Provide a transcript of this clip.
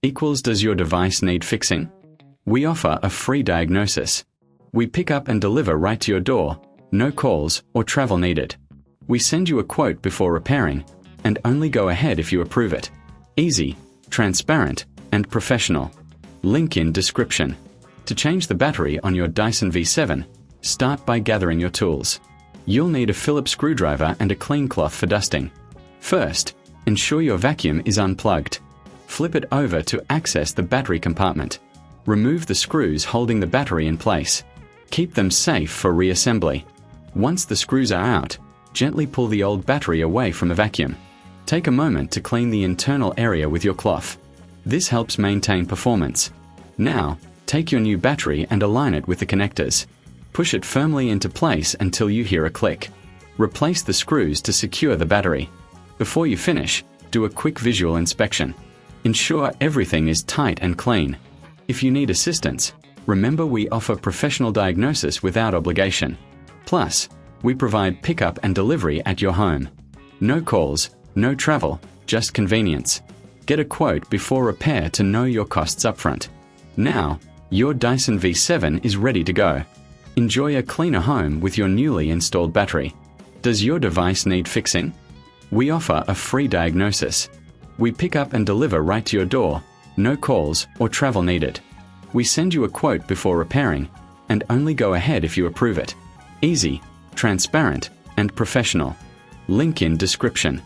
equals does your device need fixing? We offer a free diagnosis. We pick up and deliver right to your door, no calls or travel needed. We send you a quote before repairing, and only go ahead if you approve it. Easy, transparent, and professional. Link in description. To change the battery on your Dyson V7, start by gathering your tools. You'll need a Phillips screwdriver and a clean cloth for dusting. First, ensure your vacuum is unplugged. Flip it over to access the battery compartment. Remove the screws holding the battery in place. Keep them safe for reassembly. Once the screws are out, gently pull the old battery away from the vacuum. Take a moment to clean the internal area with your cloth. This helps maintain performance. Now, take your new battery and align it with the connectors. Push it firmly into place until you hear a click. Replace the screws to secure the battery. Before you finish, do a quick visual inspection. Ensure everything is tight and clean. If you need assistance, remember we offer professional diagnosis without obligation. Plus, we provide pickup and delivery at your home. No calls, no travel, just convenience. Get a quote before repair to know your costs upfront. Now, your Dyson V7 is ready to go. Enjoy a cleaner home with your newly installed battery. Does your device need fixing? We offer a free diagnosis. We pick up and deliver right to your door, no calls or travel needed. We send you a quote before repairing, and only go ahead if you approve it. Easy, transparent, and professional. Link in description.